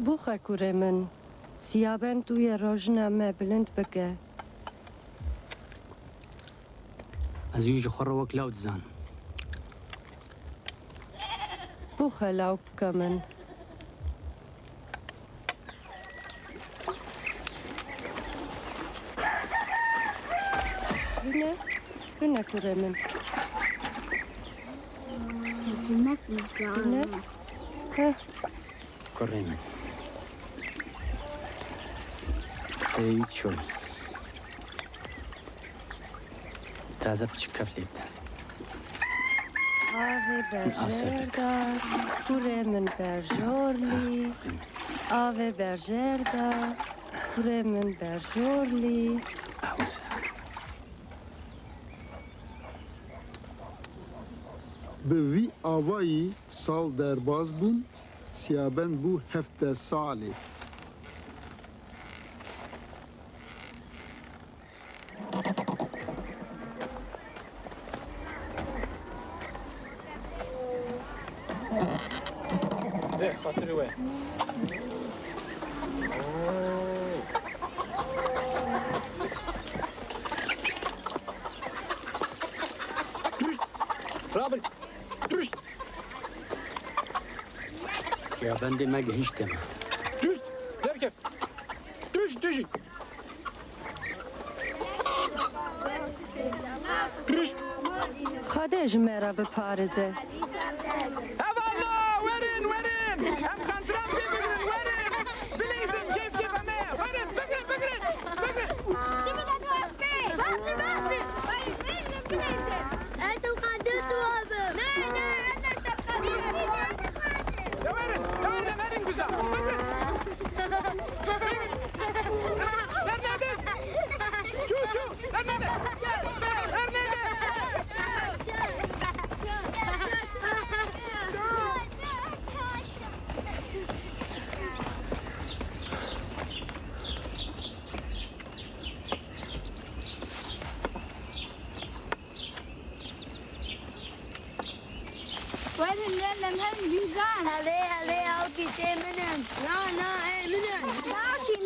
بوخه کوره من سیابند توی روزنامه بلند بکه از یوج خور وک لاود زان بوخه لاو بکه من بینه کوره من بینه کوره من سعید شوی تازه بچه کفلی بده آوه برجر دار کوره من برجورلی آوه برجر دار کوره من برجورلی اوزه Bi vî avayî sal derbas bûn, Siyabend bû 17 salê. خاطر وين؟ رابط درشت سیابند مگه هیچ دمه درشت درکب درشت درشت درشت خودش مرا به پارزه والله ورن هم خانتران بگیرن ورن بلیزم کیف همه ورن بگیرن بگیرن هذه أو كيسي منن لا إيه منن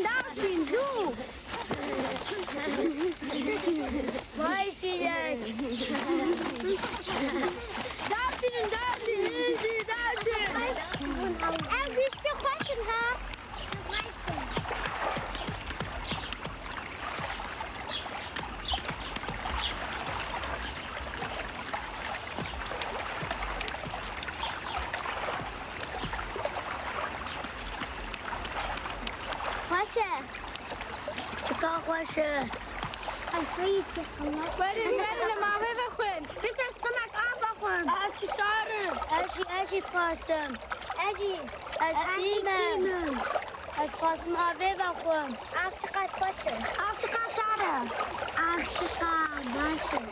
داشين دو بايشي لك داشين أم بيستي خوشن ها چکا خوشه اصلی شکلات بریم ما بخون بس از کمک آب بخون اشی شارم اشی قاسم از ایمم از قاسم آبه بخون آب چقدر خوشه آب چقدر شاره آب چقدر باشه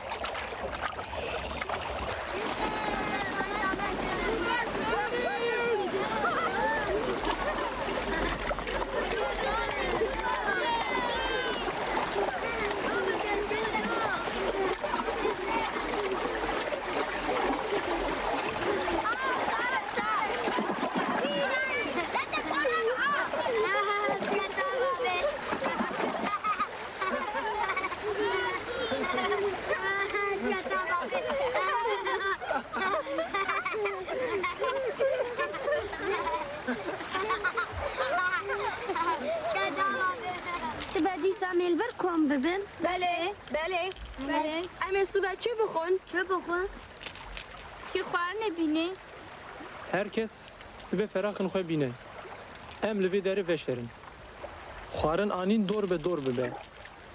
سبدی سامیل بر کن ببین بله اما صبح چی بخون؟ چه بخون؟ چی خوار نبینه؟ herkes به فراخن خواه بینه ام لوی داره وشرن خوارن آنین دور به دور ببه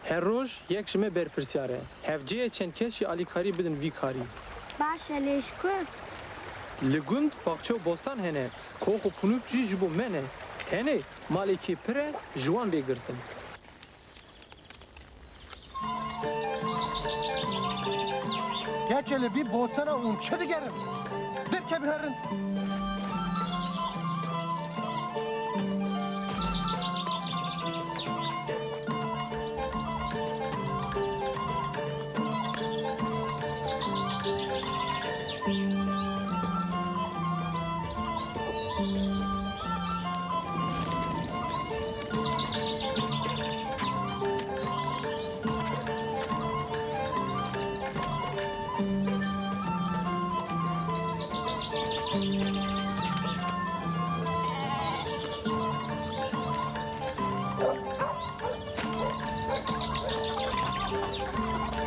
هر روز یک جمعه برپرسیاره هفجه چند کسی آلیکاری بدن وی کاری باشه لیش کرد لگوند باغچه و بستان هنه کوخ و پنوک جی جبو منه هنه مالکی پره جوان بگرتن Geçeli bir bostana un çedi gerim. Der kebirlerin.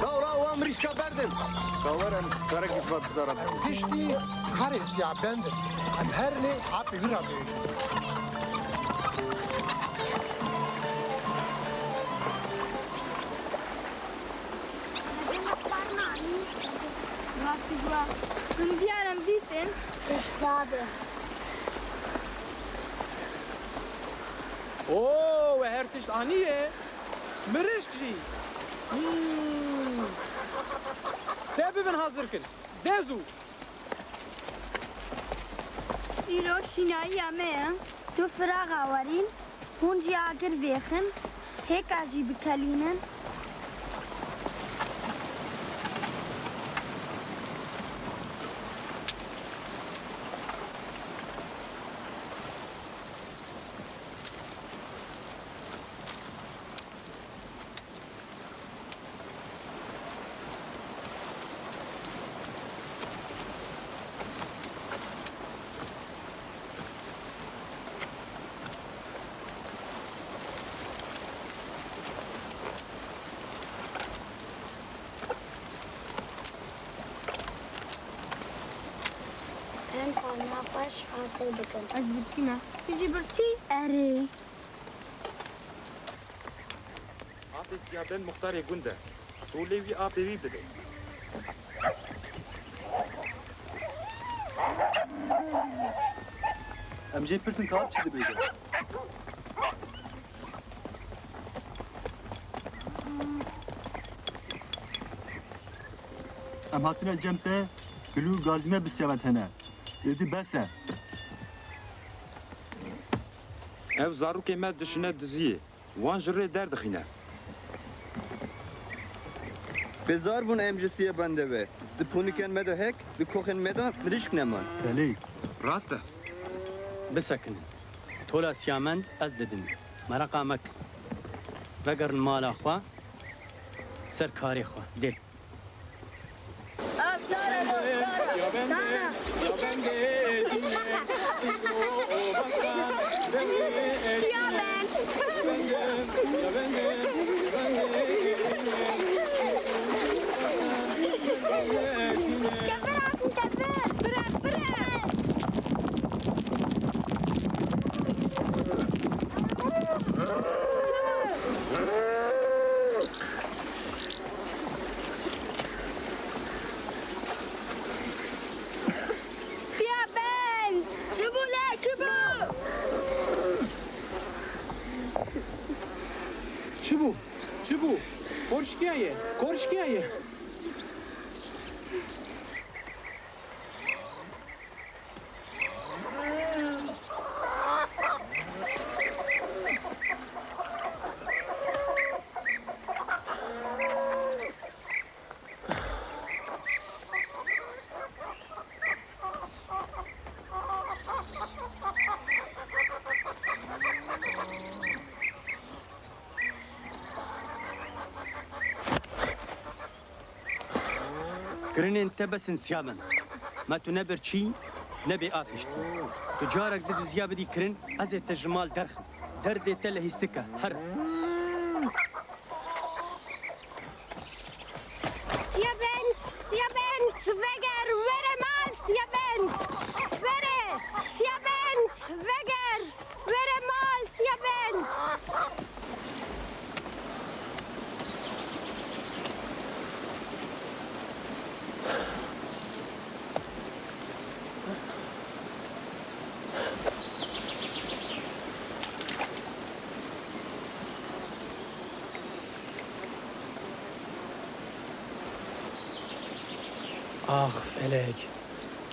Davra o amrişka berdim. Kavarım karak ispat zaram. Pişti kare Siyabend. Em her ne apı bir abi. Rastı jua. Bunu diyelim ditin. İşte abi. Oo, ve her tişt aniye. Mirişçi. De bibin hazır kın. Dezu. İro şinayı yame. Tu fırağa varin. Hunci agir vexin. Heka jî bikelînin. En fazla baş hasıl bikin. Az bitkime. Bizi birçi. Eri. Abi Siyabend muhtarê gund e. Tu lê wî apê wî bide. Em jê pirsin kar çi dibêje. Em hatine cem te gilû gazime bi Siyabend hene. Êdî bes e. Ev zarokê me dişine diziyê. Wan ji rê derdixîne. Bezar bun em ji Siyabendê ve. Di ponîkên me de hek, di koxên me de mirîşk neman. Telê. Rast e. بسكن تولا سيامند از ددن مرقا مك وقرن مالا خوا سر كاري خوا دي Siyabend. Çubuğu le çubuğu. Çibu. Çibu. Korşkiyaye. Korşkiyaye. كرنين تبسن سيامن ما تنبر شي نبي آفشت تجارك دب زيابة دي كرن أزي تجمال درخ درد تله هستكا هر Siyabend. Siyabend. Veger. Vere mal. Siyabend. Vere. Siyabend. Veger. Vere mal. Siyabend. Ah felek.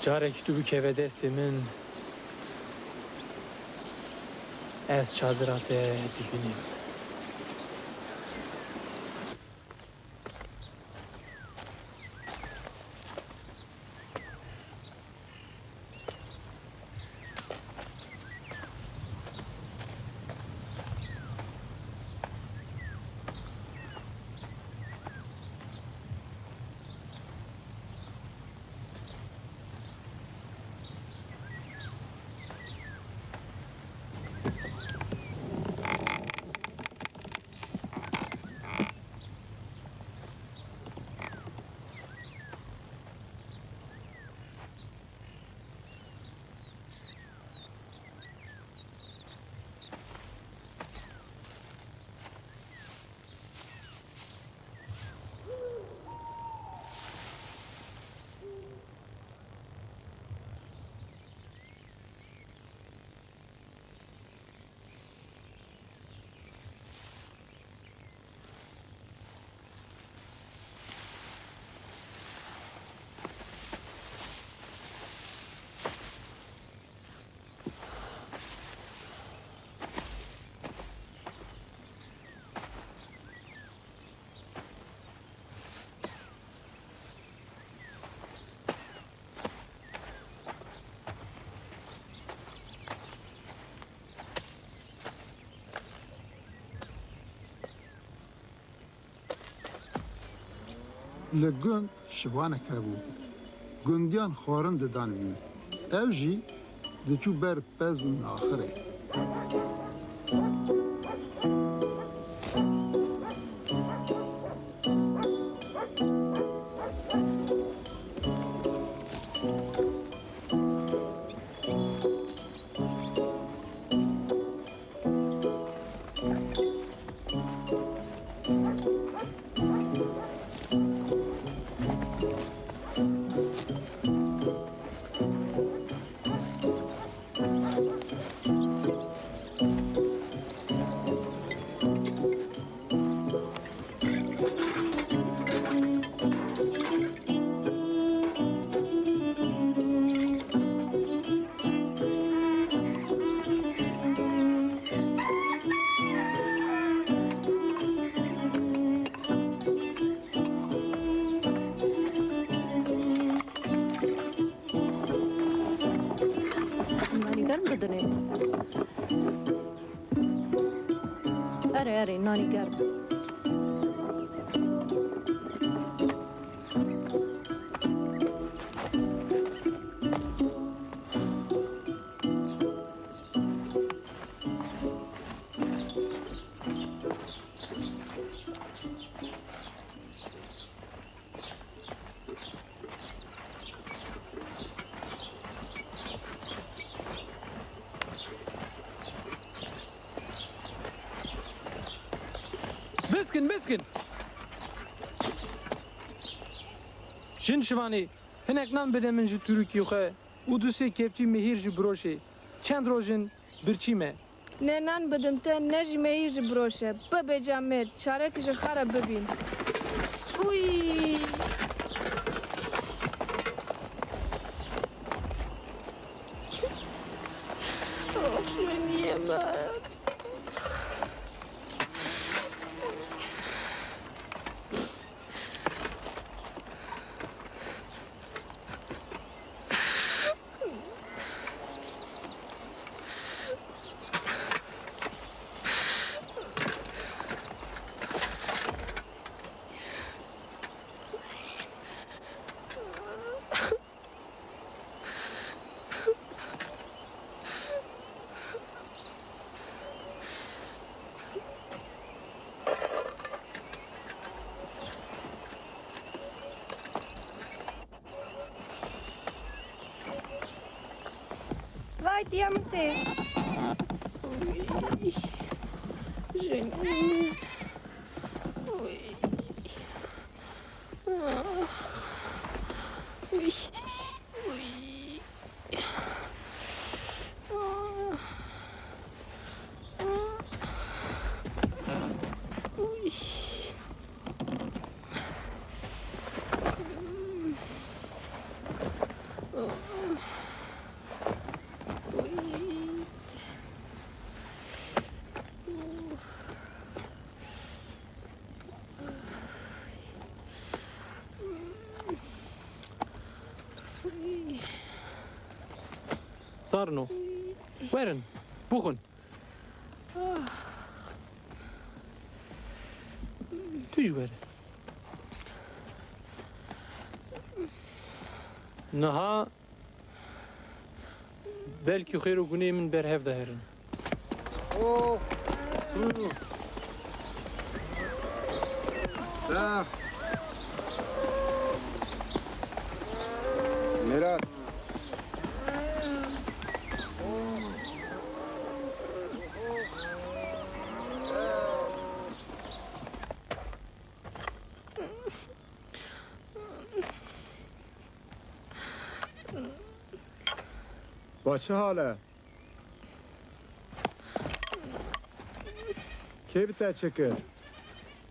Carek tu bükeve desti min. Ez çadırate dibinim. li gund şivanek hebû. Gundiyan xwarin didan wî. Ev jî diçû ber pez û naxirê. Nanigar بدنه اره نانیگر Biskin. Jin şivani, hinek nan bide min ji Türkiye xwe û du sê kepçî mehîr ji broşê. Çend rojin birçî me. Ne nan bidim te ne jî mehîr ji biroşe. Bibêca mêr, çarek ji xwe re bibîn. Uy! Of, min yeme. Vai, diamante. Jeni. Uy. Uy. Uy. Uy. Sarno. Werin, buchun. Tüj were. Naha belki xêr û gunê min berhev de herin. Mirat. با چه حاله؟ کی بتا چکر؟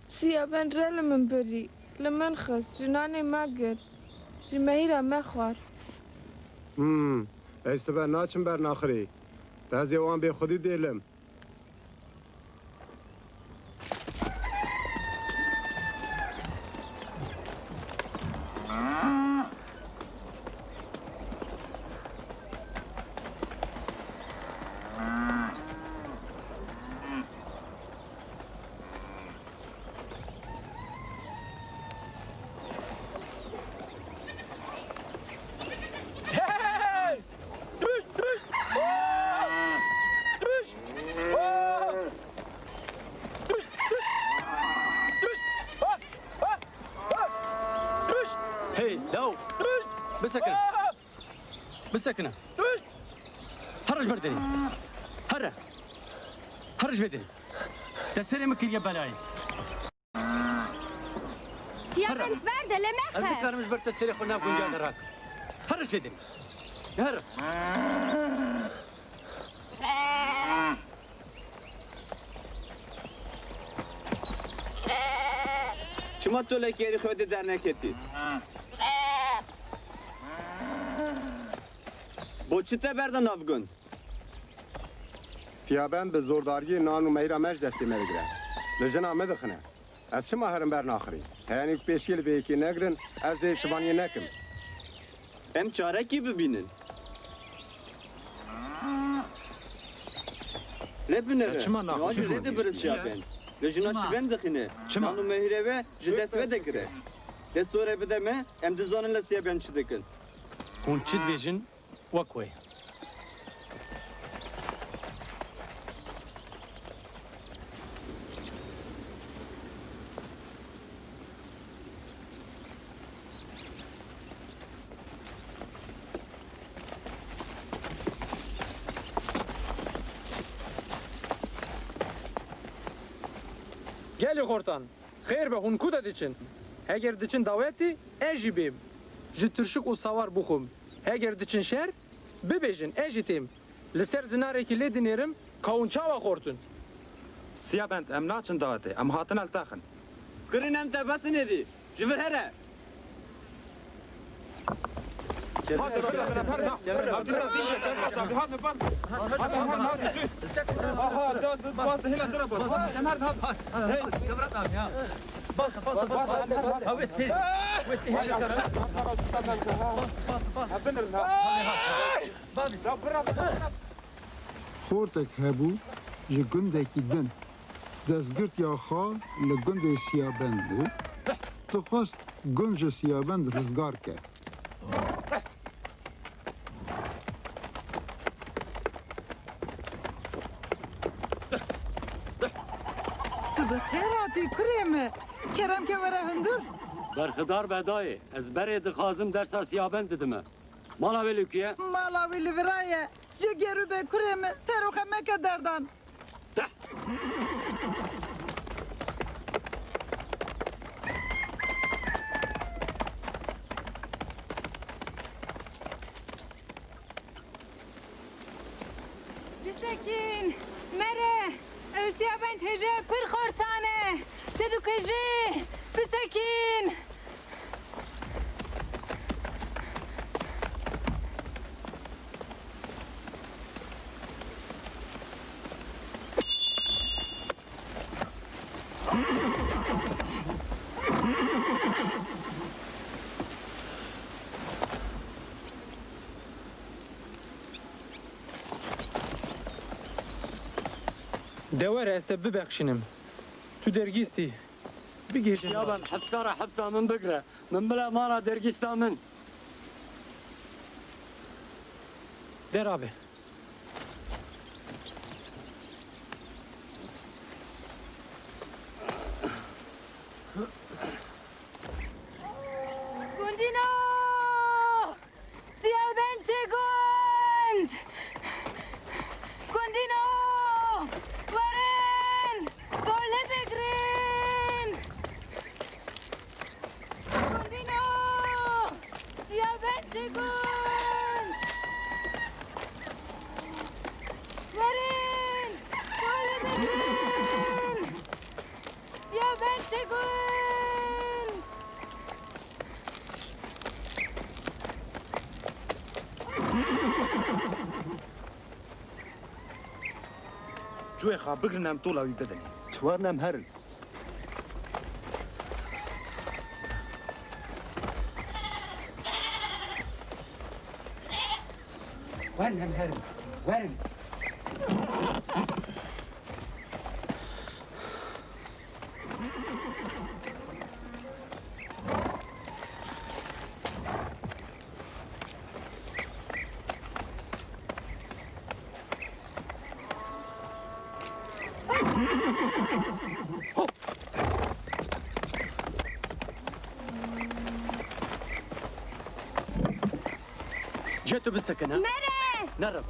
Siyabend re li min birî. Li min xist, ji nanê me gir. Ji mehîra me xwar. Ez tu ber naçim ber naxirî. Bezê wan bê xwedî dêlim. بسكنه هرج بردني هرج بدني تسري مكر يا بلاي Siyabend berde lemexe. أذكر مش برت السري خلنا نكون جاد راك هرج بدني هر Çima tolek yeri xwedê derneketî. Bo çi te berda navgund? Siyabend bi zordariyê nan û mehîra me ji destê me digire. Li jina me dixine. Ez çima herim ber naxirî? Heyanî ku pêşiyê li vê yekê negirin, ez ê şivaniyê nekim. Em çarekî bibînin. Ne binere? Çima naxir? Acı rede biriz Siyabend. Li jina şiven dixine. Çima? Nan û mehîre ve ji dest ve digire. Dest sonra bideme, em dizanin li Siyabend çi dikin. كون تشد بيجن وكوي Gelê xortan, xêr be hûn ku de diçin? Heger diçin dawetî, ez jî bêm. Ji tirşik û sawar bixwim. Heger diçin şer, bibêjin, ez jî têm. Li ser zinarekî lê dinêrim, kawun çawa xortun. Siyabend em naçin davete. Em hatin eltaxin. Kirin em te besin edî. Ji vir here. خورتك هبو ji gundekî din destgirtiya xwe li gundê Siyabend bû dixwast gund ji Siyabend rizgar ke. Xêratî kurê me kerem ke were hundir. Berxidar bedayê ez berê dixwazim dersa Siyabend didime. Mala wê lûkiye? Mala wî li viraye ji gerû be kurê me seroxe meke derdan. Bisekin, mere, Siyabend hece pir xortane. Deduk hece, bisekin. Dewere ez te bibexşinim. Tu dergîstî. Bigêjin. Siyabend hepsara hepsa min bigire. Min bile mala dergîsta min. Der abi. Gundino! Siyabend te gund! Gundino! Warin! Dole begrin! Gundino! Siyabend te gund! Warin! Dole begrin! Siyabend te gund! Cûyê xwe bigirin em tola wî bidin. Çiwarin em herin. Verin hem verin. Verin. جت تو بسکن ها مره نرم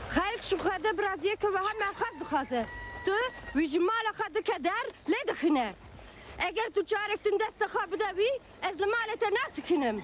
خلق شو خده برازیه که به هم خد بخواسته تو وی جمال خده که در لی دخنه اگر تو چارکتن دست خواب دوی از لمالت ناسکنم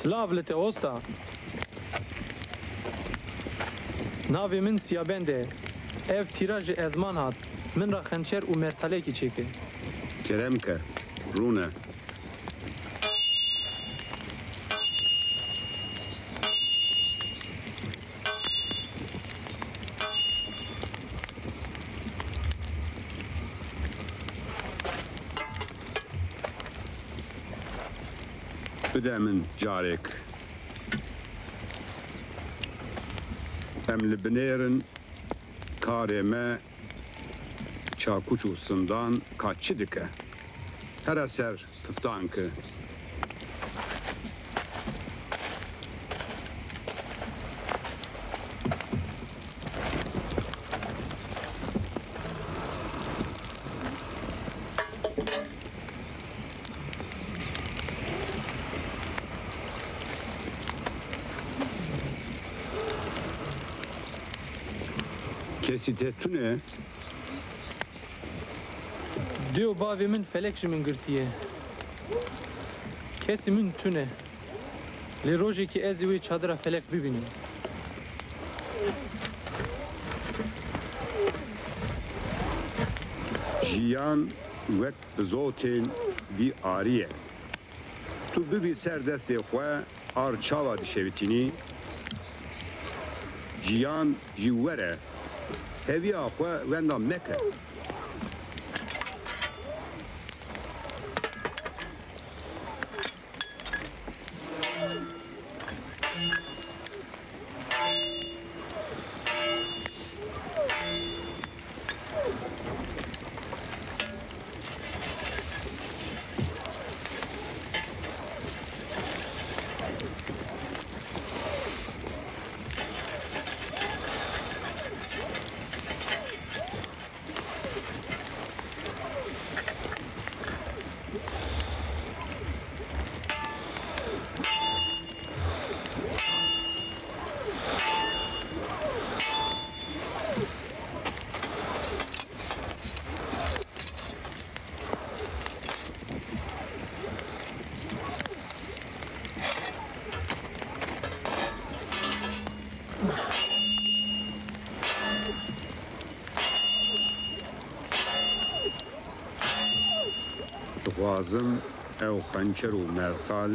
سلاف لته اوستا ناوی من سیابنده اف تیراژ ازمان هات من را خنچر و مرتله کی چیکه کرم که رونه بده من جارك ام لبنيرن كاريما چاکوچ و سندان کاچی دکه هر اثر تفتان که کسی تتونه دیو باوی من فلکش من گرتیه کسی من تونه لی روژی که ازی وی چادر فلک ببینیم جیان وک بزوتین بی آریه تو ببی سر دست خواه آر چاوا دشویتینی جیان جیوره هوی آخواه وندا مکه dixwazim ew xençer û mertal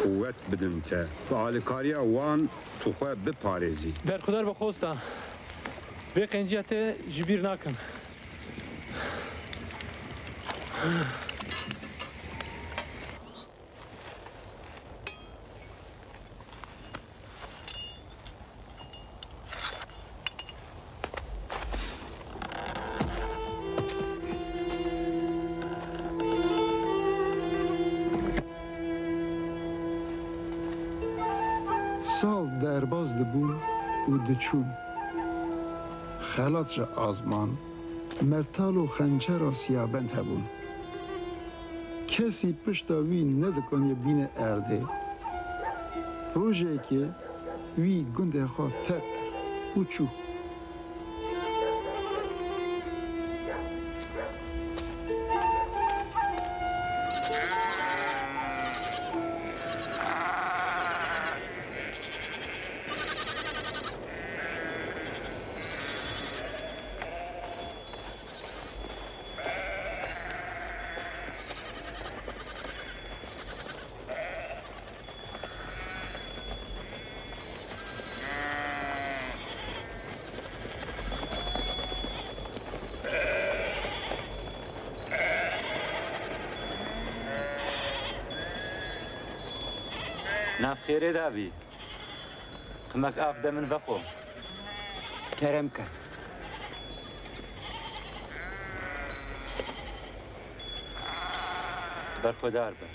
quvvet bidin te. Bi alîkariya wan tu xwe biparêzî. Berxudar bi xwesta. Vê qenciya te ji bîr nakim. Sal derbaz dibûn û diçûn. Xelat ji azman, mertal û xençera Siyabend hebûn. Kesî pişta wî nedikaniye bîne erdê. Rojekê wî gundê xwe terk kir û çû. Navxêrê davî. Qimek av de min vexwe. Kerem ke. Berxwedar be.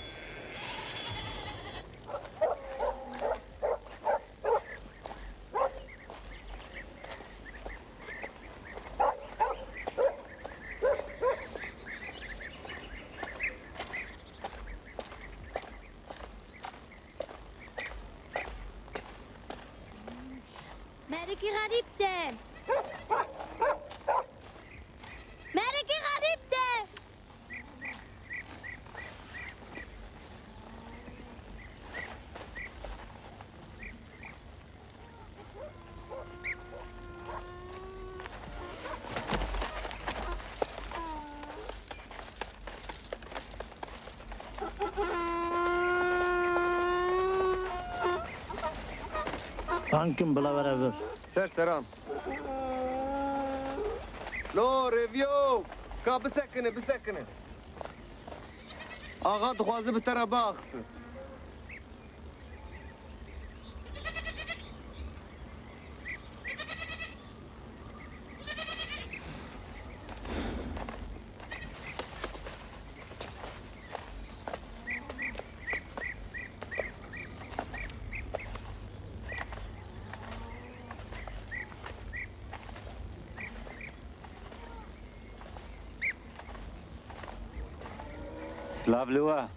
Meleki garip de. Meleki garip de. Bankim bila beraber. Serseram. Lo revyo. Ka bisekine bisekine. Ağa dixwaze bi te re biaxivin. Slav liwa.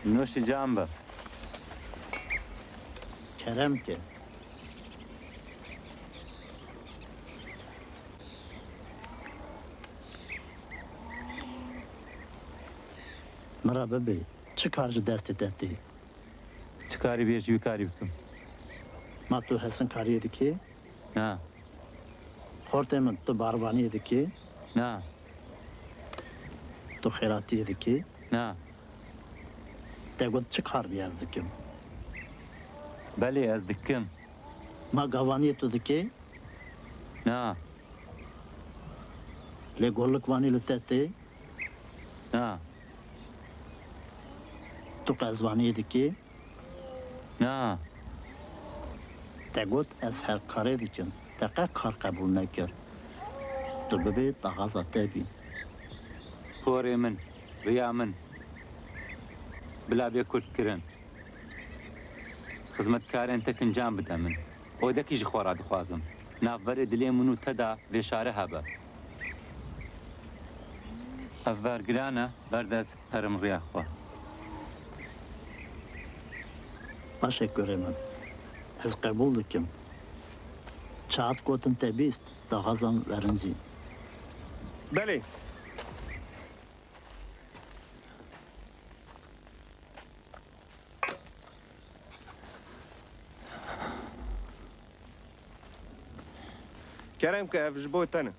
Nuşi can be. Kerem ke. Merhaba bey. Çıkar ji destê te tê. Çıkarî bêj wî karî bikim. Ma tu hesin kariyê dikê? Na. Xortê min tu barvaniyê dikê? Na. Tu xêratiyê dikê? Na. Te got çıkar bir ez dikim. Belê ez dikim. Ma gavaniyê tu dikê? Na. Lê gollik vanî li te tê? Na. Tu qezvaniyê dikê? Na. Te got ez her karê dikim. Te qe kar qebûl nekir. Tu bibê daxaza te bî. Porê min, riya min. Bila bê Kurd kirin. Xizmetkarên te kincan bide min. Odekî ji xwe re dixwazim. Navberê dilê min û te da vêşare hebe. Ev bergiran e, berdez herim riya xwe. Başek görê min. Ez qebûl dikim. Çaat gotin te bîst, daxazan verincî. Belê. Kerem ke ev ji bo te ne.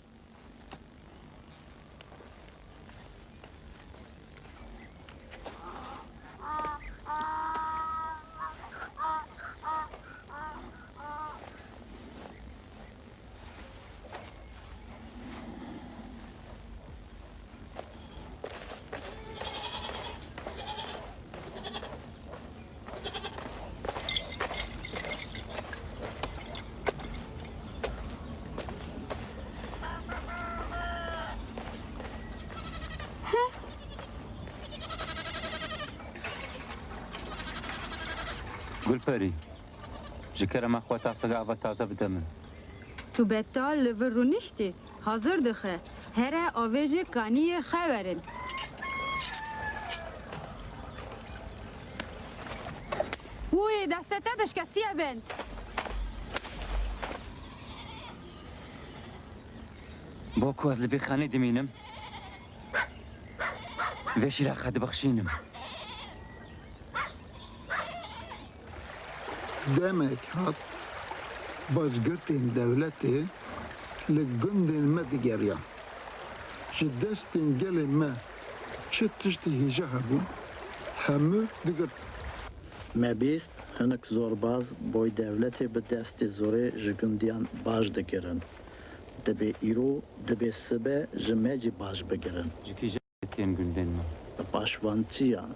گلپری جکرم اخوات اصلا آب تازه بده من تو بتا لور نشتی hazır دخه هر آویج کانی خبرن وی دسته بشکه سیابند باکو از لبی خانه دمینم ویشی را خد بخشینم demek hat başgirtên devletê li gundên me digeriyan. Ji destên gelê me çi tiştî hêja hebûn, hemû digirt. Me bîst hinek zorbaz boy devletê bi destê zorê ji gundiyan baş dikirin. Dibe îro, dibe sibe ji me jî baş bigirin. Jikî jetên gundên me. Paşvançiyan.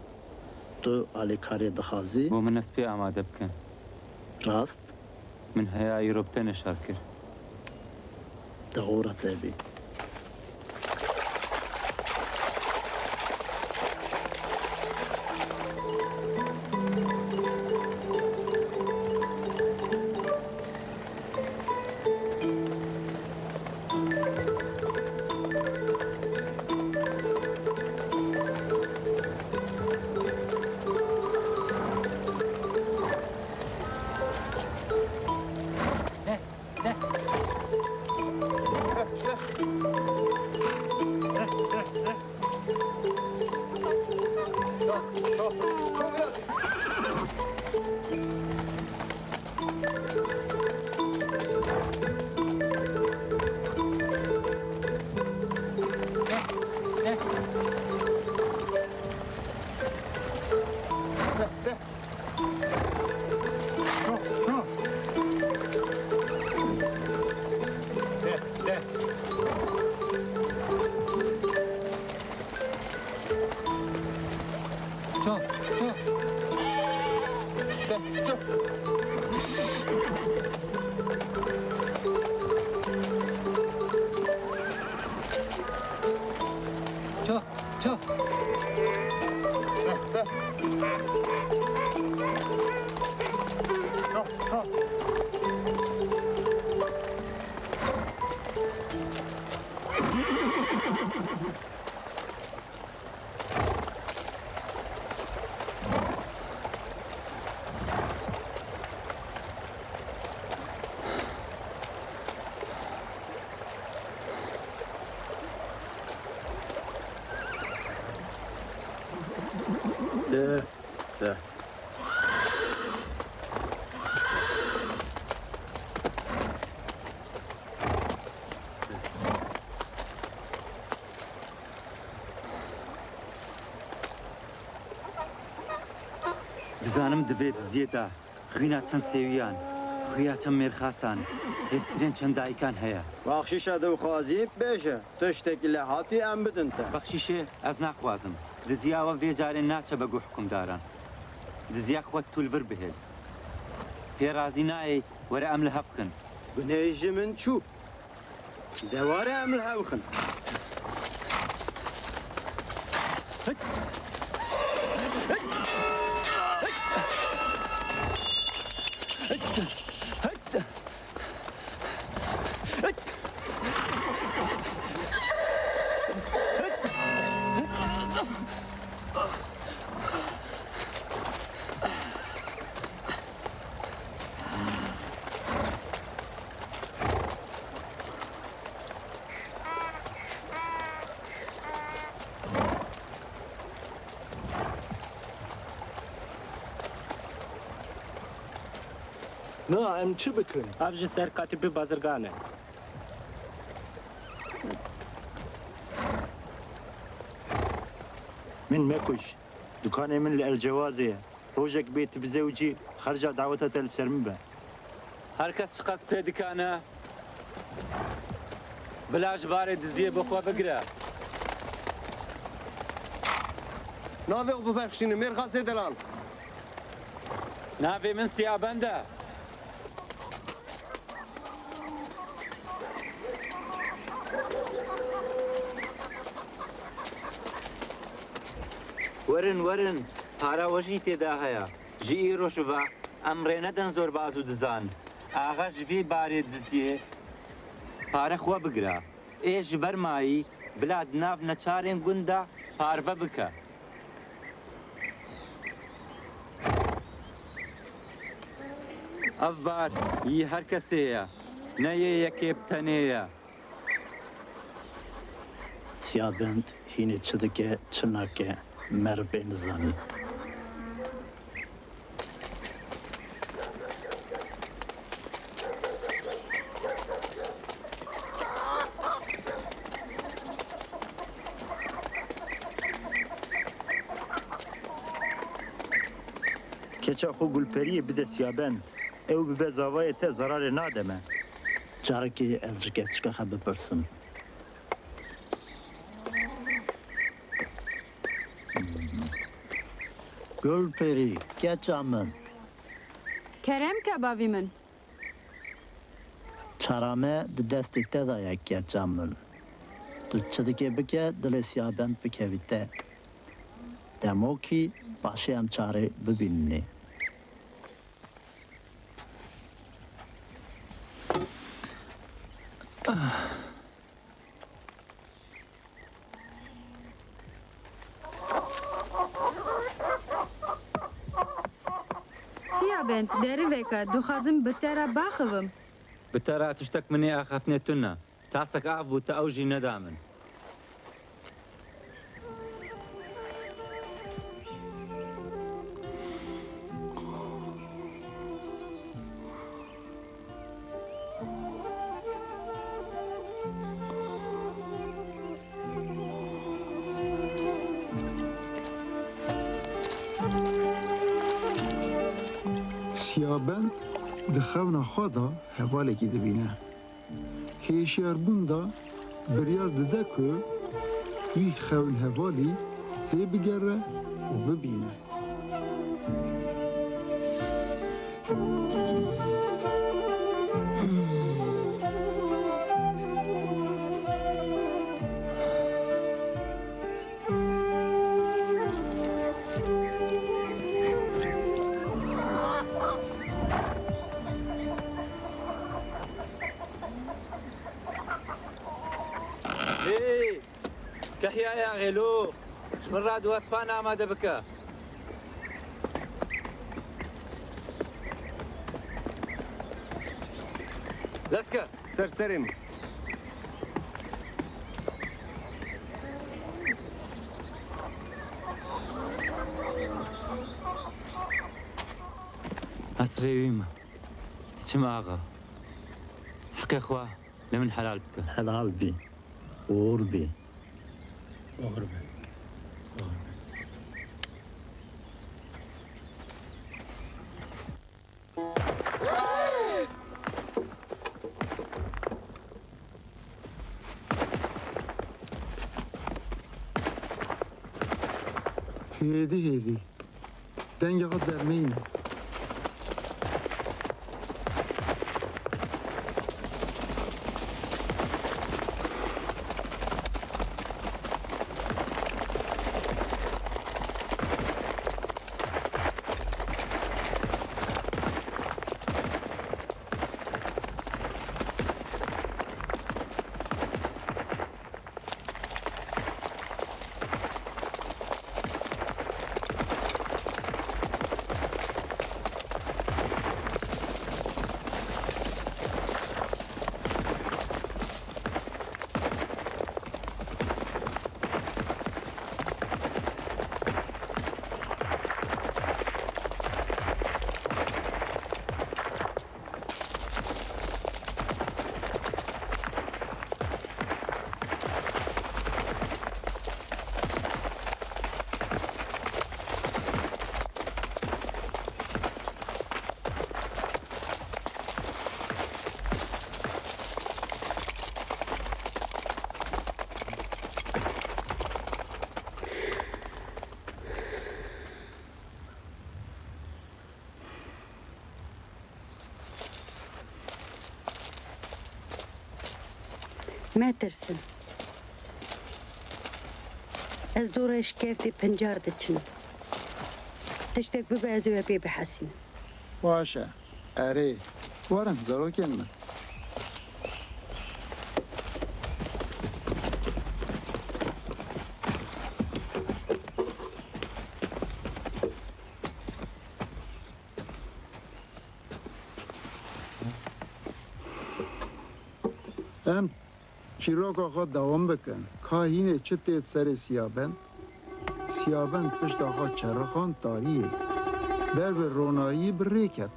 Tu alîkarê dixwazî? Bo min ez pê amade bikin. Rast? Min heya îro bi te neşar kir. Dewra te bî. De. Dizanim divê diziyê de xwîna çend sêwiyan, xuya çend mêrxasan, hêstirên çend dayîkan heye. Baxşîşa dixwazî bêje. Tiştekî li hatî em bidin te. Bexşîşê ez naxwazim. Diziya we vê carê naçe be guh hukmdaran. Diziya xwe tu li vir bihêl. Pê razî nayê were em li hev bikin. Gunê ji min çû. Deware em li hev bixin. Na, em çi bikin? Ev ji ser katîbê bazirgan e. Min mekuş. Dukanê min li Elcewazê ye. Rojek bê tu bize û cî xerca daweta te li ser min be. Her kes çi qas pê dikane, bila ji barê diziyê bi xwe bigire. Navê xwe bibexşînin, mêrxasê delal. Navê min Siyabend e. Werin, para we jî têda heye. Ji îro şiva ئەمڕێ نەدەن زۆر باز و دزان ئاغا ji vê barê diziye pare xwe bigire ê ji ber mayî bila di nav neçarên gund de parve bike ev bar yî her kesê ye ne yê yekê bi tenê ye Siyabend hînê çi dike çi nake meribê nizanî. keça xwe gulperiyê bide Siyabend. Ew bibe zavayê te zararê nade me. Carekê ez ji keçika xwe bipirsim. Gulperî, keça min. Kerem kebavî min. Çara me di destê te da ye keça min. Tu çi dikê bike dilê Siyabend bikevî te. Demokî paşê em çarê bibînî. Siyabend derî veke dixwazim bi te re baxivim. bi te re tiştek minê axaftinê tu ne tasek av bû te ew jî neda min Siyabend di xewna xwe da hevalekî dibîne. Hêşiyarbûn da biryar dide ku wî xewin hevalî tê bigere û bibîne. كحيا يا غيلو شمراد واسبانا ما دبكا لسكا سرسرم أسري ويما تشم آغا حكي أخوة لمن حلال بك Helal bî. Uğur bî. Hêdî hêdî. Dengexa dermeyîne. ما ترسم از دورش كيفتي بنجار دتشن تشتك ببازو يا بيبي حسين باشه اره وارن زروکن من ام چیروک آقا دوام بکن کاهینه چه تید سر سیابند سیابند پشت آقا چرخان تاریه بر به رونایی بریکت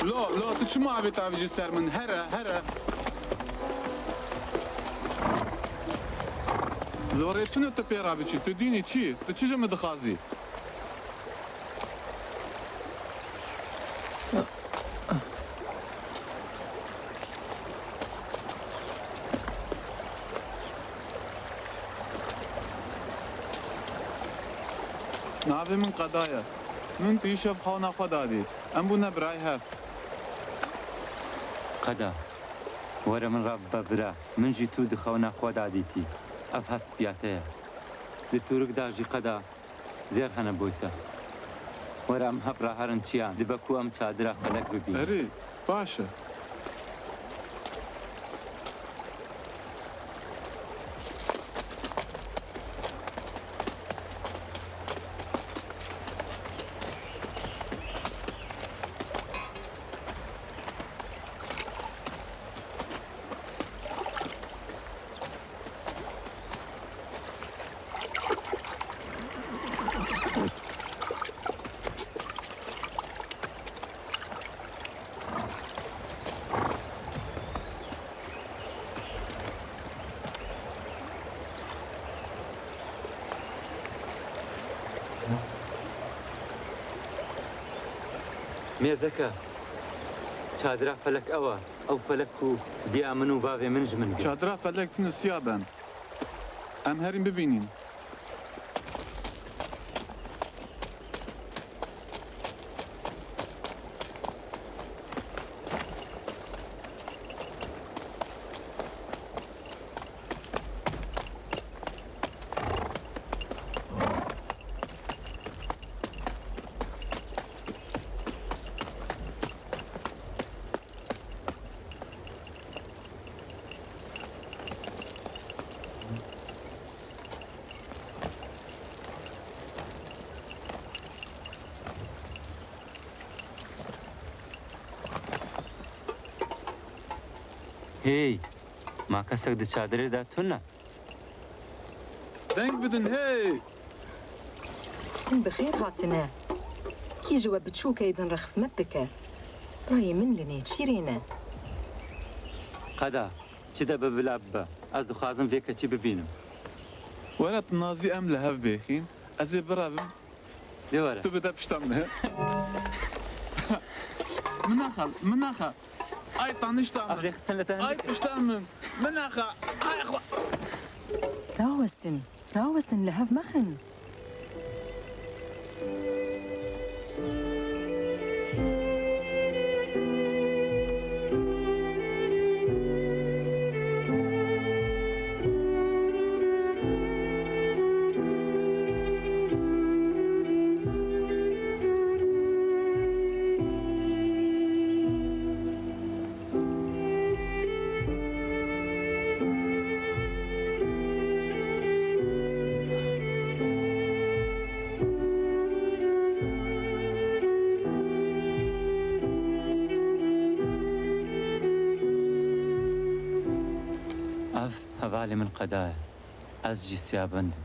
لا تو چما عبی تاویجی سر من هره لوری چنو تو پیرا بچی تو دینی چی؟ تو چی جمع دخوازی؟ ناوی من قدایه من توی شب خوانا خود دادی ام بو نبرای هف قدا وەرە من ڕاب بەبرا من ژی تو دخەونە خۆدا دیتی ئەف هەسپیاتەیە لە تورکداژی قەدا زێر هەنە بۆیتە وەرە ئەم هەبرا هەرن چیان دبەکو ئەم چادرا فەلەک ببین ئەرێ باشە مێزەکە چادرا فەلەک ئەوە ئەو فەلەک و دیا من و باوێ منج من چادرا فەلەک تنە سیابەن ئەم هەرین ببینین هی ما کەسێک di çadırێدا tune دەنگ بدن هی من بخێر هاتنە کیژوە بچووکەیدن ڕە خزمەت بکە ڕایە من لە نێ چیرێنە قەدا چی دەبە بلا ببە ئەس دخوازم vê keçî bibînim وەرە نازی ئەم لە هەف بێخین ئەزێ بڕەبم لێ وەرە تو بدە پشتم نە من ناخە ئای تانیشتان ئای پشتان من ناخە ئای خوا ڕاوەستن لە هەف مەخن هەڤالی من قەدایە ئەس جی سیابەندم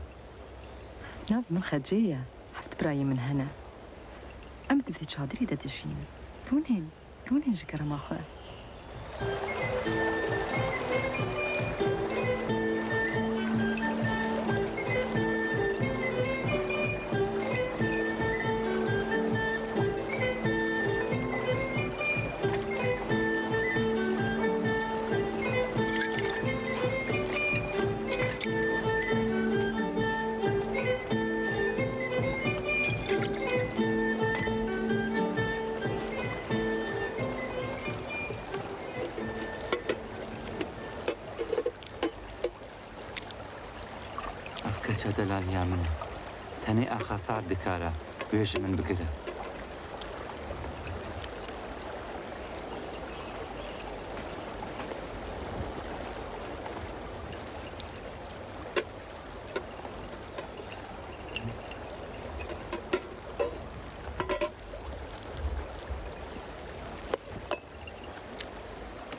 ناو من خەجەیە هەفت برایە من هەنە ئەم دەبێ چادری دەدژین ڕوونێن ji kerema xwe Ev keçe delaliya min e. Tenê exesar dikare. Wê ji min bigire.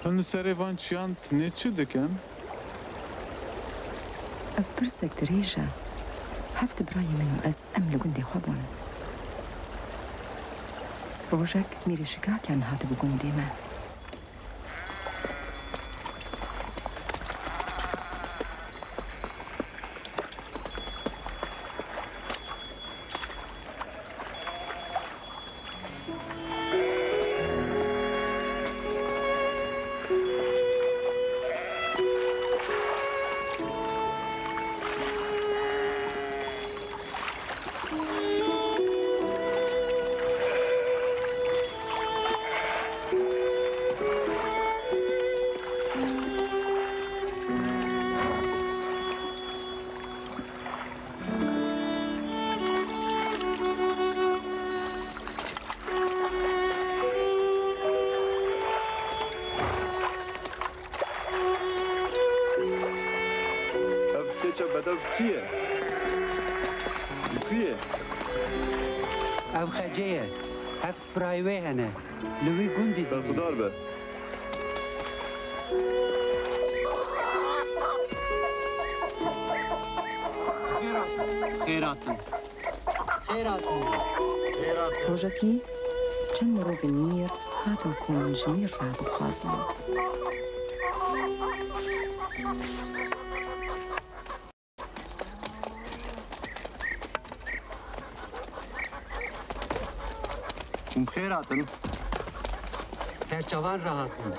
Hûn li serê van çiyan tinê çi dikin? Ev pirsek dirêj e. Heft birayê min û ez em li gundê xwe bûn. Rojek mîrêşikakiyan hatibû gundê me. Bedev kiye? Kiye? Ev Xecê ye. Heft birayê wê hene. Li wî gundî Derxudar be. Xêratin. Xêratin. Rojekî çend mirovên mîr hatin ku min ji mîr re bixwazin. Xêratin. Serçavan rahatin.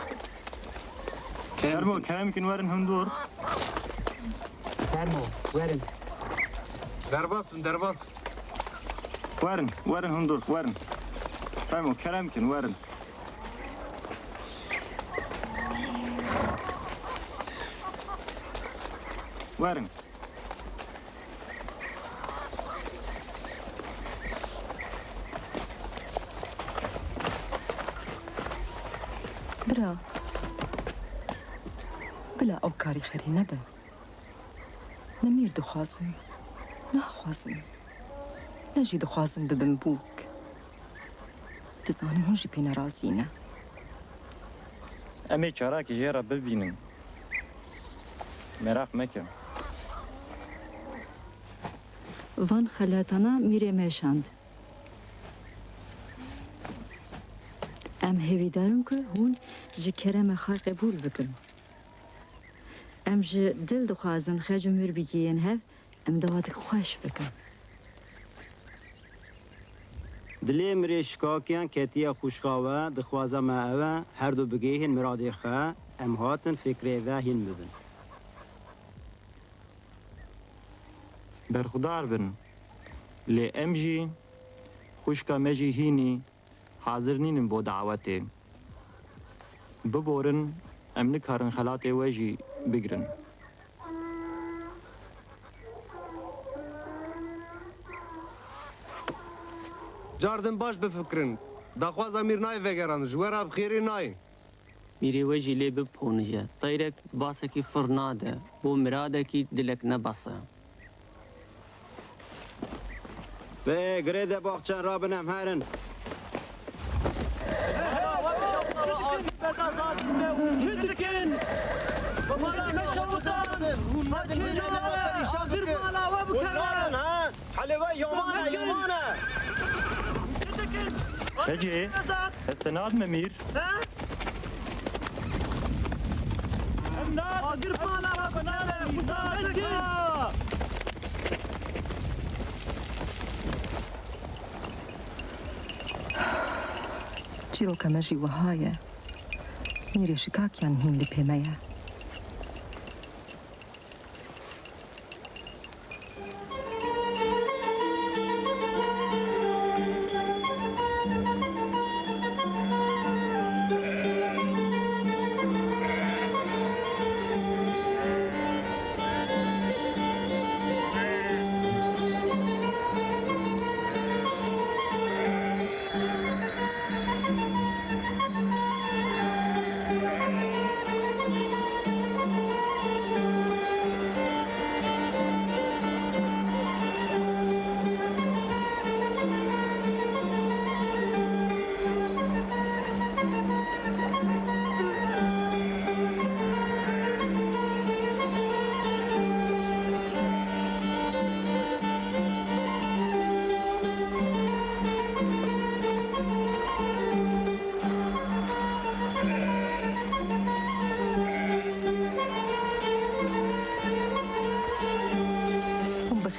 Kermo, keremkin werin hundur. Fermo, werin. Derbastın, derbast. Werin hundur, werin. Fermo, keremkin werin. Werin. Bira. Bila ew karî xerî nebe. Ne mîr dixwazim, naxwazim. Ne jî dixwazim bibim bûk. Dizanim hûn jî pê nerazî ne. Em ê çarakê jê re bibînin. Merak meke. Van xelatana mîrê meşand. Em hêvîdarin ku hûn ji kerema xwe qebûl bikin. Em ji dil dixwazin xec û mir bigihên hev, em dewatik xweş bikin. Dilê mirêşikakiyan ketiya xuşka we dixwaze me ew e her du bigihên miradê xwe em hatin fikrê ve hîn bibin. Berxudar bin. Lê em jî xuşka me jî hînî hazir nînin bo dawetê. Biborin em nikarin xelatê we jî bigirin. Cardin baş bifikirin. Daxwaza mîr nayê vegeran, ji we re bi xêrê nayê. Mîrê we jî lê bipûnije. Teyrek basekî fir nade. Bo miradekî dilek nebase. Vê girê de baxçen rabin em herin. Xecê, ez te nadim emîr. Çîroka me jî wiha ye. Mîrêşikakiyan hîn li pê me ye.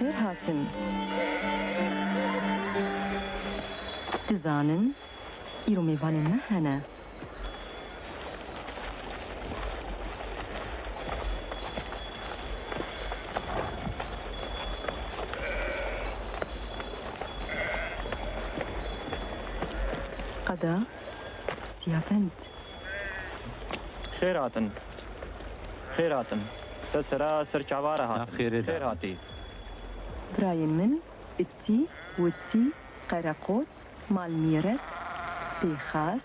خیر هاتن دزانن ایرو میوانن ما هنه قدا سیابند خیر هاتن خیر هاتن سرا سرچاواره هات خیر هاتی براين من التي والتي قرقوت مال ميرت بخاس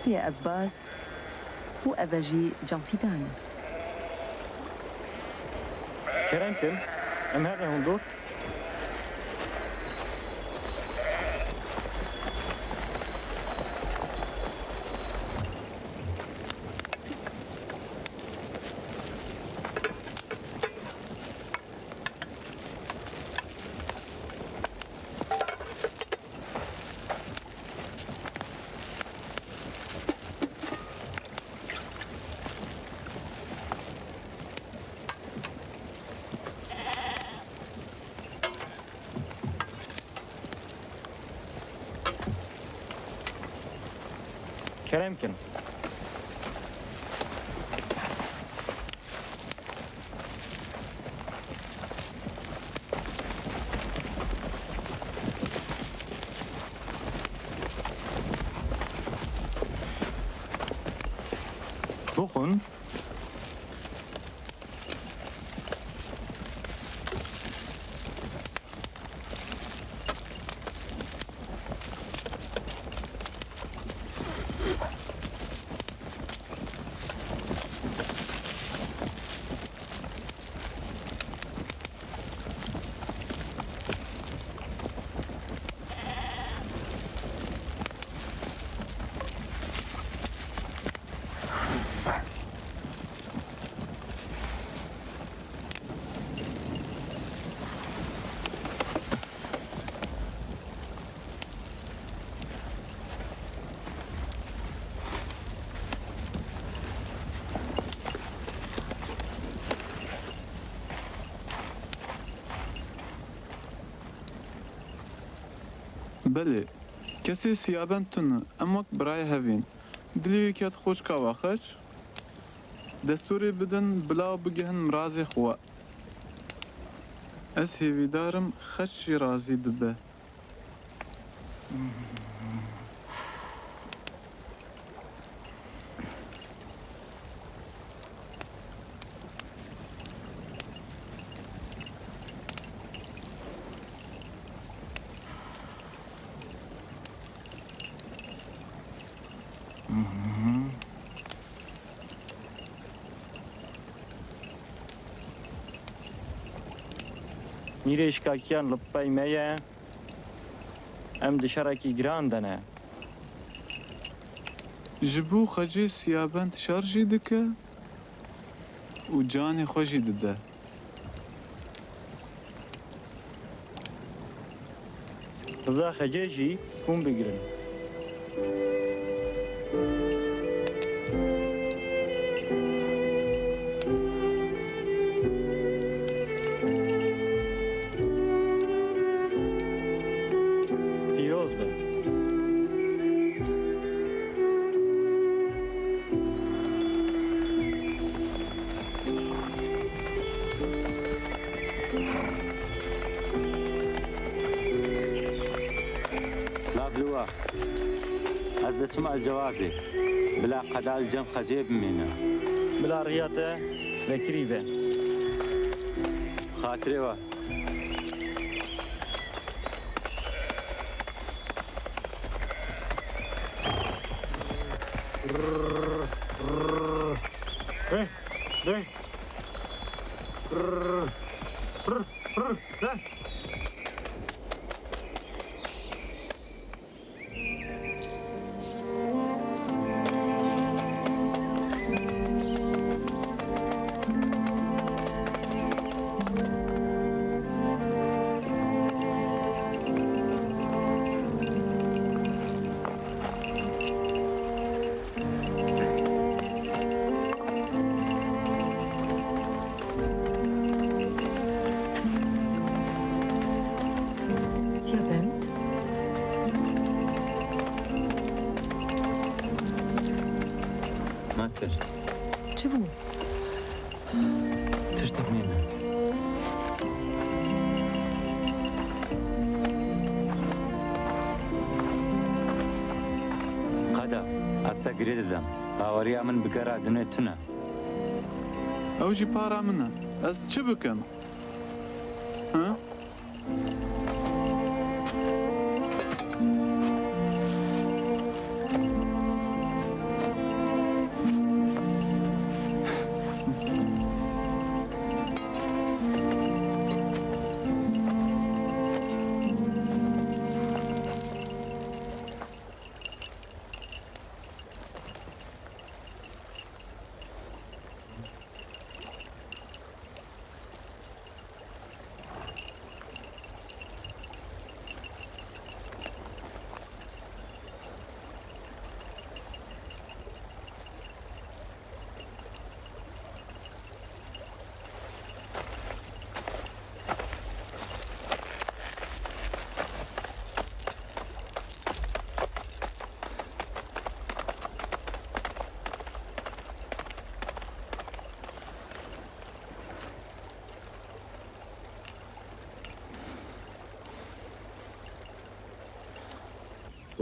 يا أباس وأبجي جنفيدان كرمتم ام هذا هندور كرمكن بخون بله کسی سیابند تونه اما برای هفین دلیوی کت خوش که واخش دستوری بدن بلا بگهن مرازی خوا از هیویدارم خشی رازی ببه میره اشکاکیان لپای میه ام دشارکی گراندنه جبو خجی سیابند شارجی دکه و جانی خوشی دده رضا خجیجی کون بگیرن پیروز به لابلوه از دچم الجوازي بلا قدال جم خجيب منه بلا رياته وكريبه خاطري وا نترس چی بوو؟ تشتێک نێنە قەدا ئەستە گرێ دەدەم باوەڕیا من بگەڕا دنێ تونە ئەو ژی پارا منە ئەس چ بکەم ها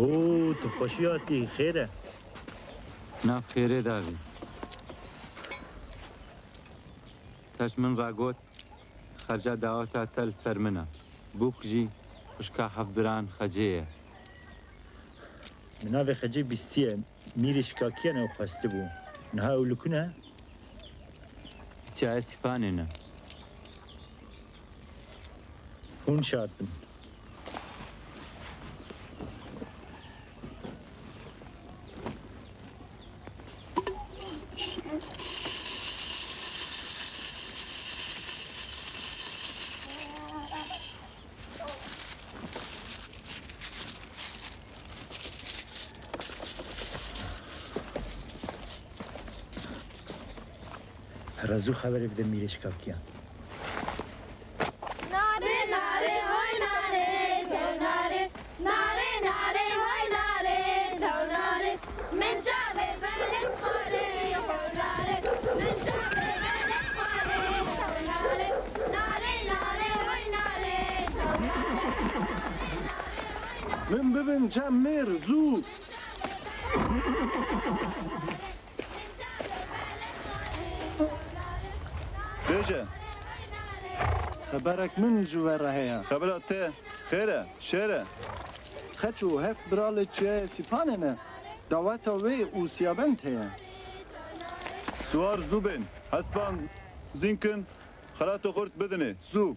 اوه تو خوشیاتی خیره ناف خێرێ داوی تەش من ڕاگۆت خەرجا داوەتە تەل سەر منە بووکژی خوشکا هەفبران خەجەیە مناوی خجی بیستیه میری شکاکیه نو خواسته بو نها اولکونه چایە سیپانێنە هون شاد بن رازو خبری بده میری شکاکیه ناره ناره های ناره تو ناره ناره ناره های ناره تو ناره من جابه بلد خاره تو ناره من جابه بلد خاره تو ناره ناره ناره های ناره تو ناره من ببین جمیر زو بیجه خبرك من جوار هيا خبرات ته خیره شیره خچو هف برال چه سیپانه دعوتا وی او سیابند هيا سوار زو بین حسبان زینکن خلاتو خورت بدنه زو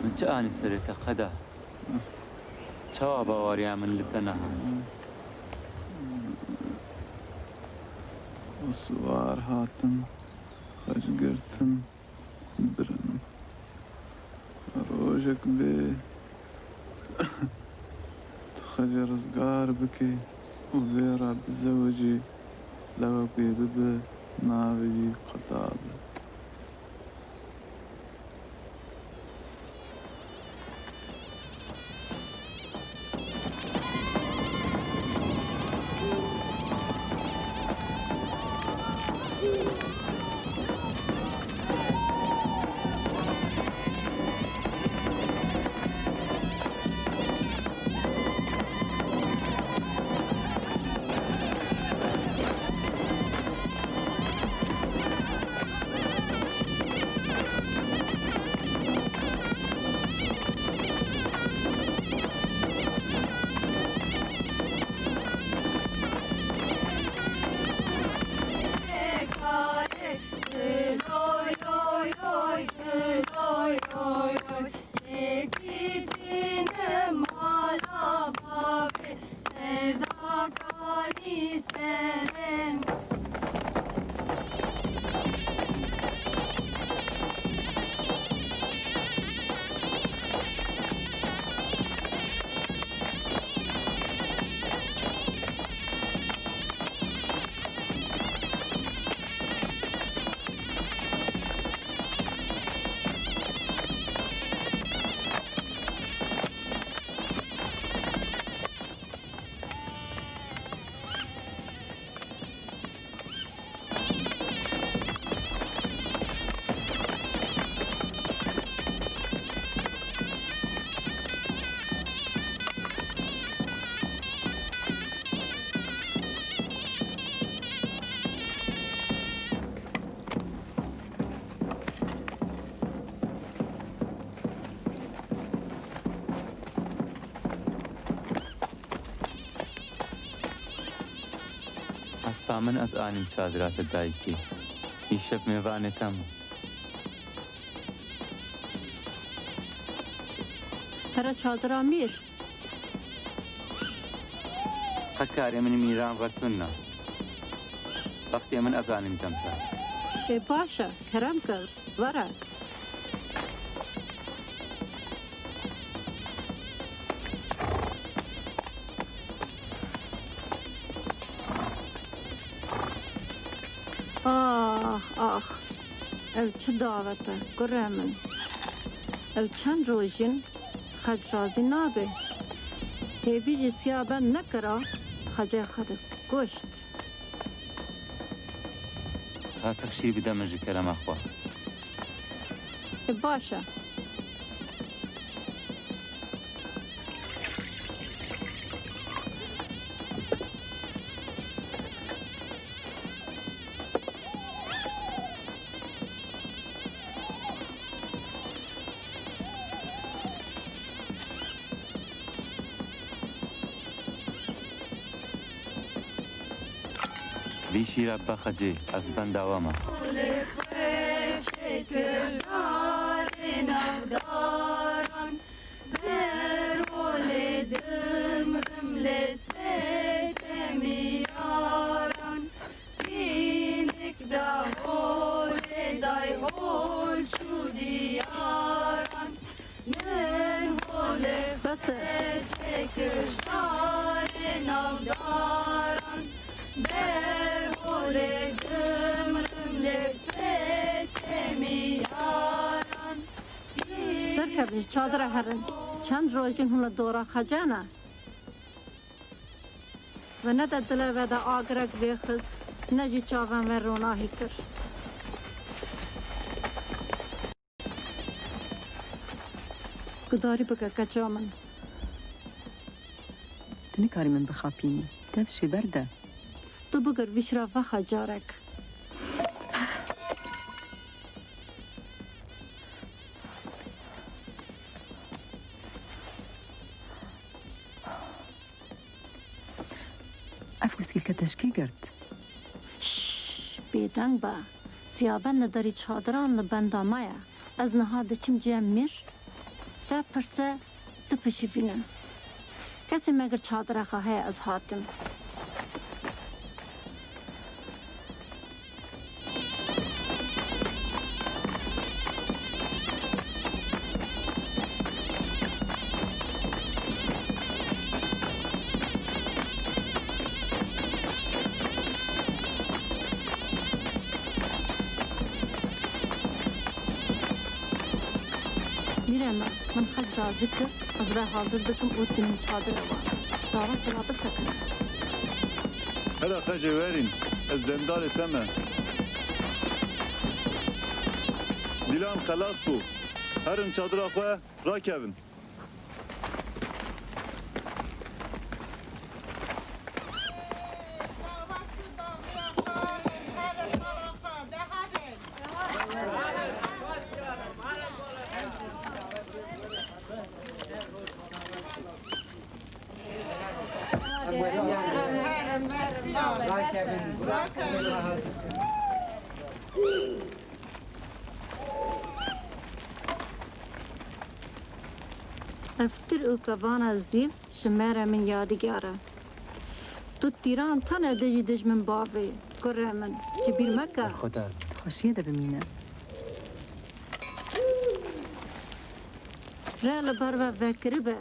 من چه ئانی سەرێتە قەدا چاوا باوەڕیا من لە تەنەها سوار هاتن خەجگرتن برن ڕۆژێک بێ تو خەجە ڕزگار بکەی و وێرا بزەوەجی لەوە پێ ببێ ناوێوی قەتاب فامن از آنیم چادرات دایکی ایشب میوانتم ترى çadıra mir. حکاری من میران غتونا وقتی من از آنیم جمتا Başa, kerem kır, vara. Ah, ev çi davete, guremin. Ev çend rojin, xec razı nabe. Hêvî jî Siyabend nekira, xecê xwe goşt. خاصك شي بدا من كلام أخوة Başa. بيشي ربا خجي أزبان داواما Derkevin çadıra herin. Çend rojin huna dora xecana. Ve ne de dile ve de agrek ve kız ne jî çavan ve ronahi kir. Gudarî bike keça min. Tu nikarî min bixapînî. Tev şê berde. Tu bigir vîşra ve xecarek. Ev wîskîlke teşkî girt. Bêdeng be. Siyabend li derî çadiran li benda me ye. Ez niha diçim cem mir. Ve pirse tu pişivînin. Kesê me gir çadira xwe heye ez hatim. من خج razı kir, ez ve hazır dikim û dinin çadira var. Davet bila bisekin. هلا خجي وارين از دنداري تمه ديلان خلاص بو هرن çadıra خو راكبن Eftir û kevana zîv ji me re min yadîgar e. Tu tîran tane de jî dij min bavê. Kurê min, ji bîr meke. Xweşiyê de bimîne. Re li ber ve vekiribe.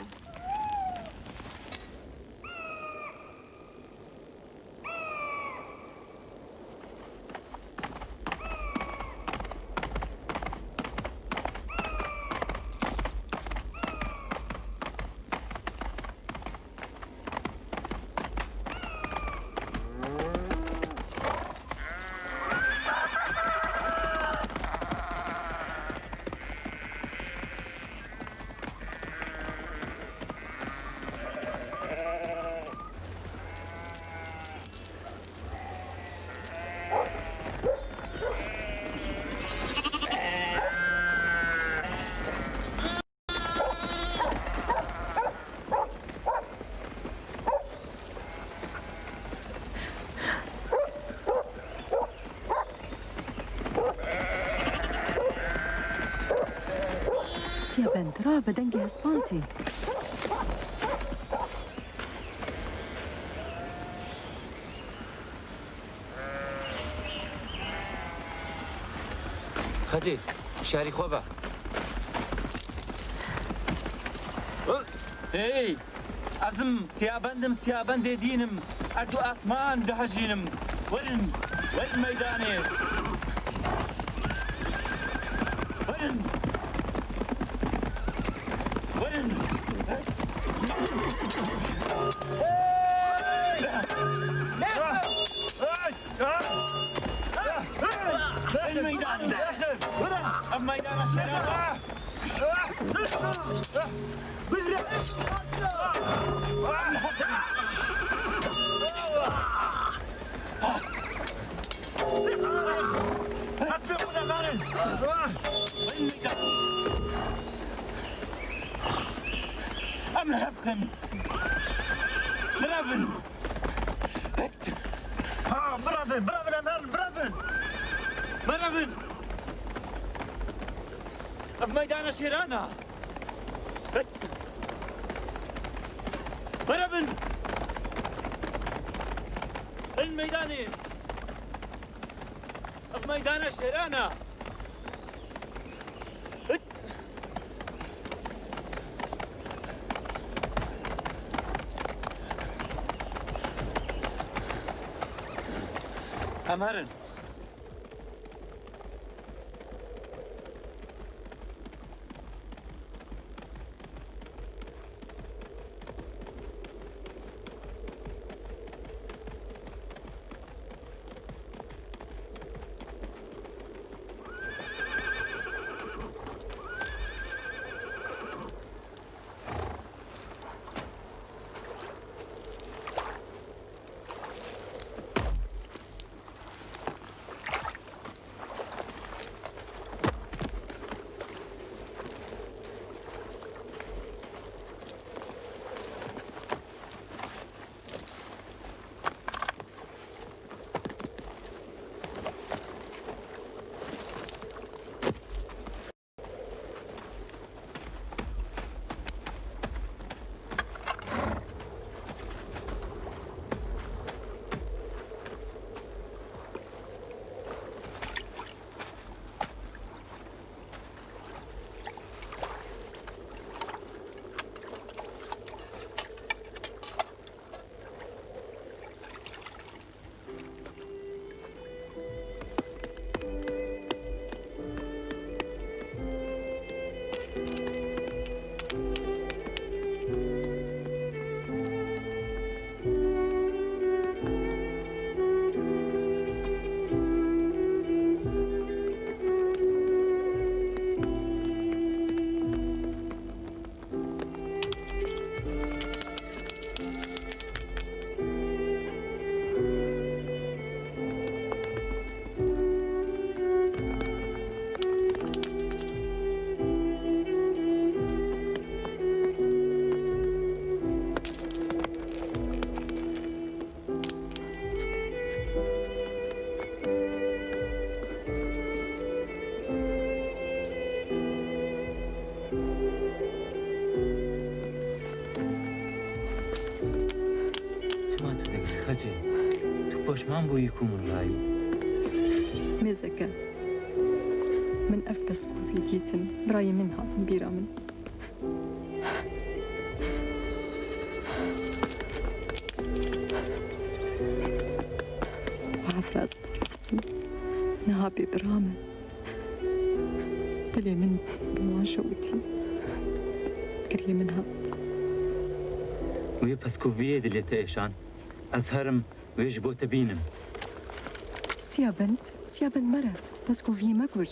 سيابند را بدنجي هسبانتي خەجێ شاری خۆ بە هی ئەزم سیابەندم سیابەندێ دینم ئەردوو ئاسمان دەهەژینم وەرن وەرن مەیدانێ وەرن وەرن الميدان الشراب أم لهبخن برافن برافن برافن أمان برافن برافن في ميدان شيرانا برافن الميدان في ميدان شيرانا أمهرن خەجێ تو پۆشمان بووی کومڕایی مێزەکە من ئەف بەس بووی دیتم برای من هاتم بیرا من وعفراز بکەسم نەها بێ برا من دلێ من بڵان شەوتی گریە من هات وێ پەسکوڤیە دلێتە ئێشان ئەس هەرم وێژ بۆتە بینم سیابند مەرە پەسکۆڤی مەکوژ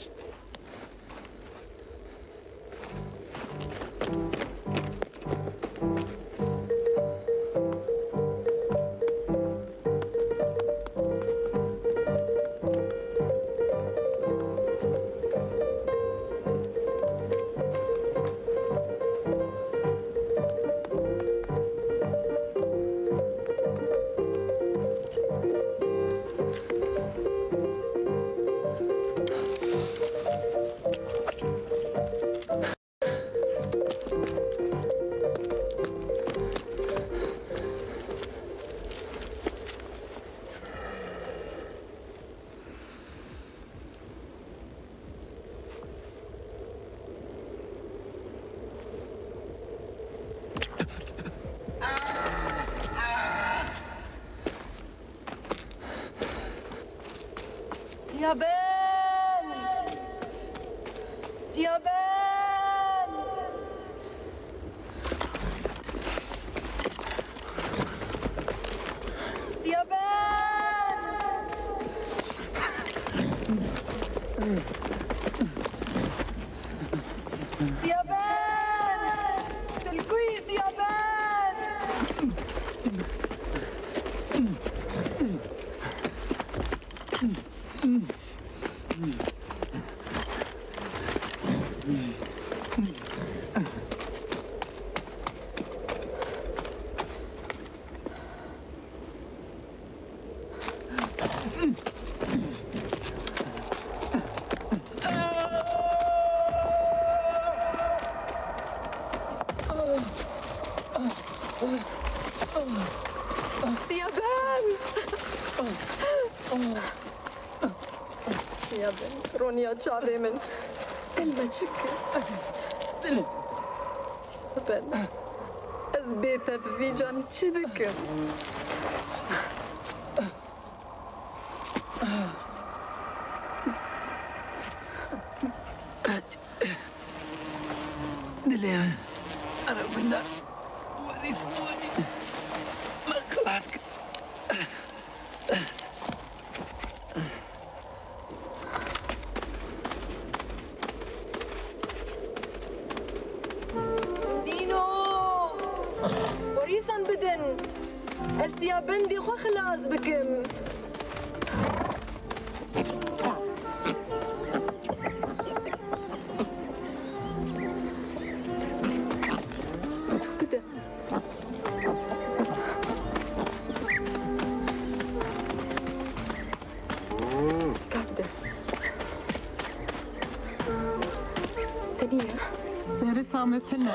Siyabend! Siyabend, Ronya çavê min. Dil me çike. Siyabend, ez bê te bi vî canî çi bikim? Dilê min, arabinda werî spanî. Me xilas kir. Dîno! Werîsan bidin. Ez Siyabendê xwe xilas bikim. Neresi Ahmet'in ne?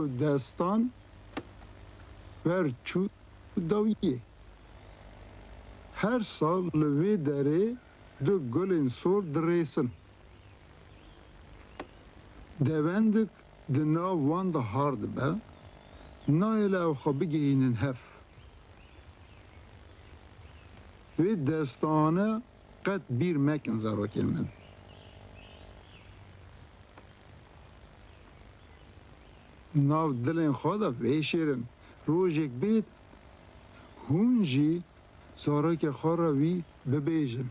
دستان ور چو داویه هر سال لوی داره دو گلین سور دریسن دوندک دنا وان ده هارد به نایل او خبگه اینن هف و دستانه قد بیر مکن زراکل من ناو دلین خواده ویشیرن روژک بید هونجی زاراک خواروی ببیجن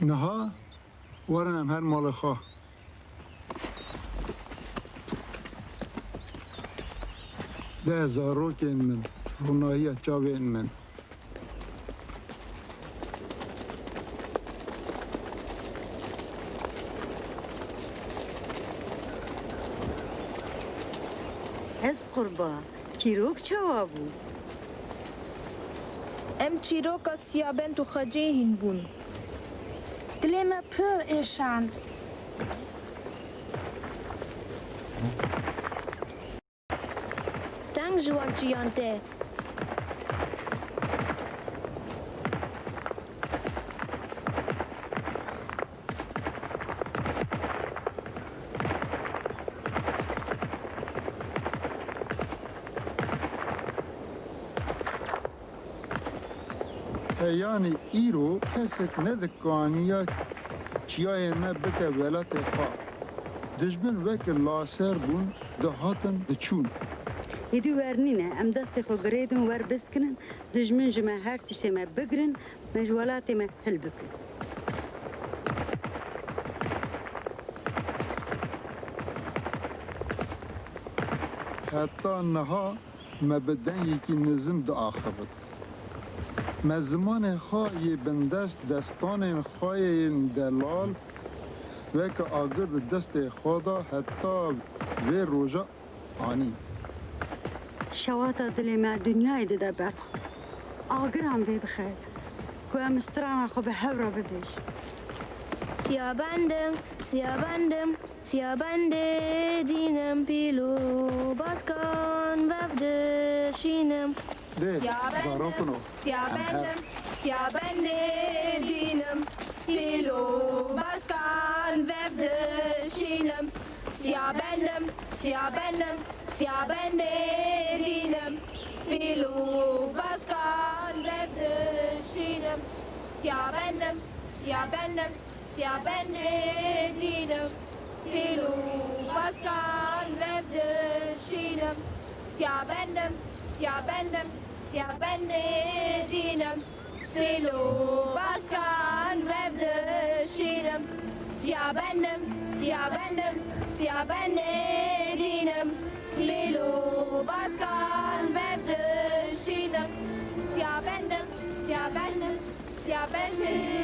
نها ورنم هر مال خواه ده زاروکین من رونایی چاوین من از قربا چیروک چوا بو ام چیروکا سیابند و خجه هین بون دلیم پر ایشاند دنگ جوان چیانته یعنی ایرو کسک ندکانیا چیای ما بکه ولات خواه دجبن وک لاسر بون دهاتن دچون هیدو ورنینه ام دست خو گریدون ور بسکنن دجمن جمع هر تشتی ما بگرن مجوالات ما حل بکن حتی نها ما بدن یکی نظم دا آخرت ما زمان خواهی بندست دستان خواهی دلال وک آگر دست خدا حتی و روژا آنی شواتا دلی ما دنیای ده بر آگرام بید خیر که ام استران خو به هورا بدش سیابندم سیابندم سیابنده دینم پیلو باسکان وفدشینم زاراکنو سیابندم سیابنده دینم پیلو باسکان وفدشینم سیابندم سیابندم سیابنده دینم پیلو باسکان وفدشینم سیابندم سیابندم سیابنده دینم پیلو باسکان وفدشینم سیابندم سیابندم سیابنده دینم پیلو باسکان وفدشینم سیابندم سیابندم سیابنده دینم پیلو باسکان وفدشینم سیابندم سیابندم سیابنده